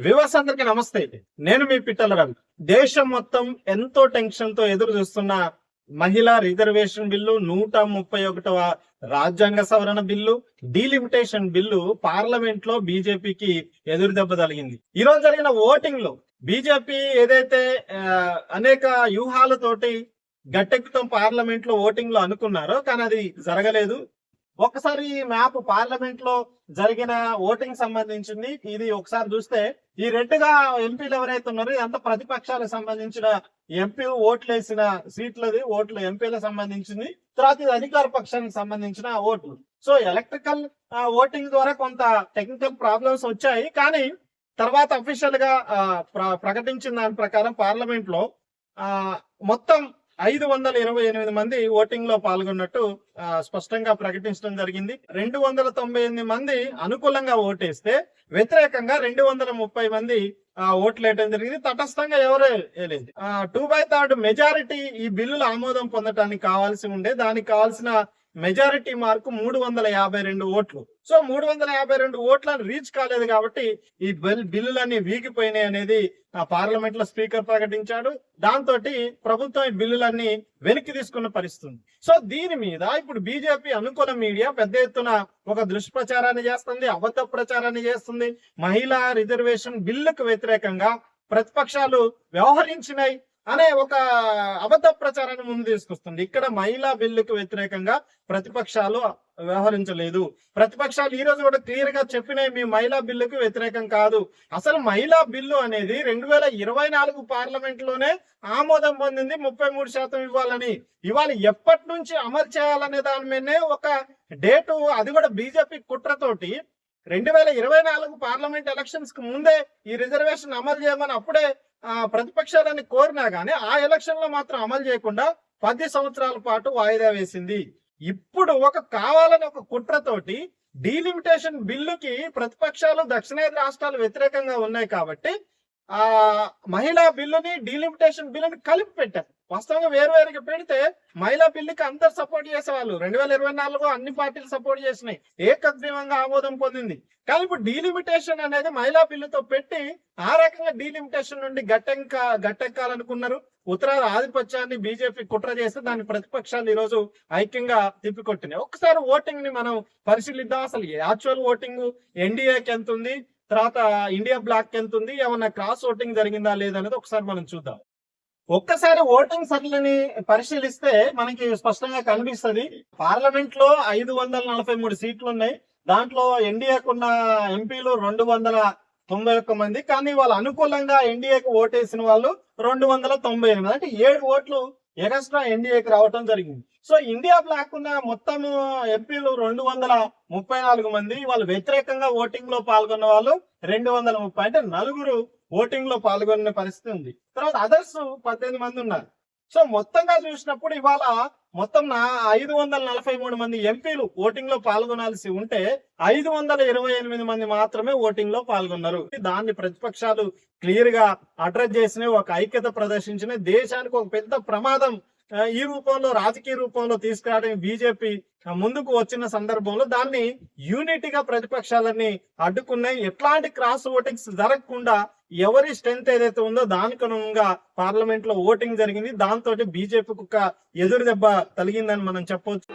Viewers అందరికి నమస్తే. నేను మీ పిట్టల రవి. దేశం మొత్తం ఎంతో టెన్షన్ తో ఎదురు చూస్తున్న మహిళా రిజర్వేషన్ బిల్లు, 131వ రాజ్యాంగ సవరణ బిల్లు, డీలిమిటేషన్ బిల్లు పార్లమెంట్ లో బీజేపీకి ఎదురు దెబ్బ తగిలింది. ఈ రోజు జరిగిన ఓటింగ్ లో బీజేపీ ఏదైతే అనేక వ్యూహాలతోటి గట్టెక్కుతాం పార్లమెంట్ లో ఓటింగ్ లో అనుకున్నారో, కానీ అది జరగలేదు. ఒకసారి మ్యాప్ పార్లమెంట్ లో జరిగిన ఓటింగ్ సంబంధించింది. ఇది ఒకసారి చూస్తే ఈ రెడ్గా ఎంపీలు ఎవరైతే ఉన్నారో ఇదంతా ప్రతిపక్షాలకు సంబంధించిన ఎంపీ ఓట్లు వేసిన సీట్లది, ఓట్లు ఎంపీలకు సంబంధించింది. తర్వాత ఇది అధికార పక్షానికి సంబంధించిన ఓట్లు. సో ఎలక్ట్రికల్ ఓటింగ్ ద్వారా కొంత టెక్నికల్ ప్రాబ్లమ్స్ వచ్చాయి, కానీ తర్వాత అఫీషియల్ గా ప్రకటించిన దాని ప్రకారం పార్లమెంట్ లో మొత్తం 528 మంది ఓటింగ్ లో పాల్గొన్నట్టు స్పష్టంగా ప్రకటించడం జరిగింది. 298 మంది అనుకూలంగా ఓటేస్తే వ్యతిరేకంగా 230 మంది ఓట్లు వేయడం జరిగింది. తటస్థంగా ఎవరు వేయలేదు. 2/3 మెజారిటీ ఈ బిల్లుల ఆమోదం పొందడానికి కావాల్సి ఉండే, దానికి కావాల్సిన మెజారిటీ మార్కు 352 ఓట్లు. సో 352 ఓట్లను రీచ్ కాలేదు కాబట్టి ఈ బిల్లులన్నీ వీగిపోయినాయి అనేది పార్లమెంట్ లో స్పీకర్ ప్రకటించాడు. దాంతో ప్రభుత్వం ఈ బిల్లులన్నీ వెనక్కి తీసుకున్న పరిస్థితి. సో దీని మీద ఇప్పుడు బీజేపీ అనుకూల మీడియా పెద్ద ఎత్తున ఒక దుష్ప్రచారాన్ని చేస్తుంది, అబద్ధ ప్రచారాన్ని చేస్తుంది. మహిళా రిజర్వేషన్ బిల్లుకు వ్యతిరేకంగా ప్రతిపక్షాలు వ్యవహరించినాయి అనే ఒక అబద్ధ ప్రచారాన్ని ముందు తీసుకొస్తుంది. ఇక్కడ మహిళా బిల్లుకు వ్యతిరేకంగా ప్రతిపక్షాలు వ్యవహరించలేదు. ప్రతిపక్షాలు ఈ రోజు కూడా క్లియర్ గా చెప్పినాయి, మీ మహిళా బిల్లుకు వ్యతిరేకం కాదు. అసలు మహిళా బిల్లు అనేది 2024 పార్లమెంట్ లోనే ఆమోదం పొందింది. 33% ఇవ్వాలని, ఇవాళ ఎప్పటి నుంచి అమలు చేయాలనే దాని మీదనే ఒక డేటు, అది కూడా బీజేపీ కుట్రతోటి 2024 పార్లమెంట్ ఎలక్షన్స్ కు ముందే ఈ రిజర్వేషన్ అమలు చేయమని అప్పుడే ప్రతిపక్షాలని కోరినా గానీ ఆ ఎలక్షన్ లో మాత్రం అమలు చేయకుండా 10 సంవత్సరాల పాటు వాయిదా వేసింది. ఇప్పుడు కావాలని ఒక కుట్రతోటి డీలిమిటేషన్ బిల్లుకి ప్రతిపక్షాలు దక్షిణాది రాష్ట్రాలు వ్యతిరేకంగా ఉన్నాయి కాబట్టి మహిళా బిల్లుని డీలిమిటేషన్ బిల్లుని కలిపి పెట్టారు. వాస్తవంగా వేరువేరుగా పెడితే మహిళా బిల్లుకి అందరు సపోర్ట్ చేసేవాళ్ళు. 2024 అన్ని పార్టీలు సపోర్ట్ చేసినాయి, ఏకగ్రీవంగా ఆమోదం పొందింది. కానీ ఇప్పుడు డీలిమిటేషన్ అనేది మహిళా బిల్లుతో పెట్టి ఆ రకంగా డీలిమిటేషన్ నుండి గట్టెక్కాలనుకున్నారు. ఉత్తరాది ఆధిపత్యాన్ని బీజేపీ కుట్ర చేస్తే దాన్ని ప్రతిపక్షాలు ఈ రోజు ఐక్యంగా తిప్పికొట్టినాయి. ఒక్కసారి ఓటింగ్ ని మనం పరిశీలిద్దాం. అసలు యాక్చువల్ ఓటింగ్ ఎన్డీఏకి ఎంత ఉంది, తర్వాత ఇండియా బ్లాక్ ఎంత ఉంది, ఏమన్నా క్రాస్ ఓటింగ్ జరిగిందా లేదనేది ఒకసారి మనం చూద్దాం. ఒక్కసారి ఓటింగ్ సర్లని పరిశీలిస్తే మనకి స్పష్టంగా కనిపిస్తుంది. పార్లమెంట్ లో 543 సీట్లు ఉన్నాయి. దాంట్లో ఎన్డీఏకున్న ఎంపీలు 291 మంది, కానీ వాళ్ళు అనుకూలంగా ఎన్డీఏకి ఓటేసిన వాళ్ళు 298, అంటే 7 ఓట్లు ఎగస్ట్రా ఎన్డీఏకి రావటం జరిగింది. సో ఇండియా బ్లాక్ ఉన్న మొత్తం ఎంపీలు 234 మంది, వాళ్ళు వ్యతిరేకంగా ఓటింగ్ లో పాల్గొన్న వాళ్ళు 230, అంటే 4 ఓటింగ్ లో పాల్గొన్న పరిస్థితి ఉంది. తర్వాత అదర్స్ 18 మంది ఉన్నారు. సో మొత్తంగా చూసినప్పుడు ఇవాళ మొత్తం 543 మంది ఎంపీలు ఓటింగ్ లో పాల్గొనాల్సి ఉంటే 528 మంది మాత్రమే ఓటింగ్ లో పాల్గొన్నారు. దాన్ని ప్రతిపక్షాలు క్లియర్ గా అడ్రస్ చేసిన, ఒక ఐక్యత ప్రదర్శించిన, దేశానికి ఒక పెద్ద ప్రమాదం ఈ రూపంలో రాజకీయ రూపంలో తీసుకురావడానికి బీజేపీ ముందుకు వచ్చిన సందర్భంలో దాన్ని యూనిటీగా ప్రతిపక్షాలన్నీ అడ్డుకున్నాయి. ఎట్లాంటి క్రాస్ ఓటింగ్స్ జరగకుండా ఎవరి స్ట్రెంత్ ఏదైతే ఉందో దానికి అనుగుణంగా పార్లమెంట్ లో ఓటింగ్ జరిగింది. దాంతో బీజేపీకి ఒక ఎదురు దెబ్బ తగిలిందని మనం చెప్పవచ్చు.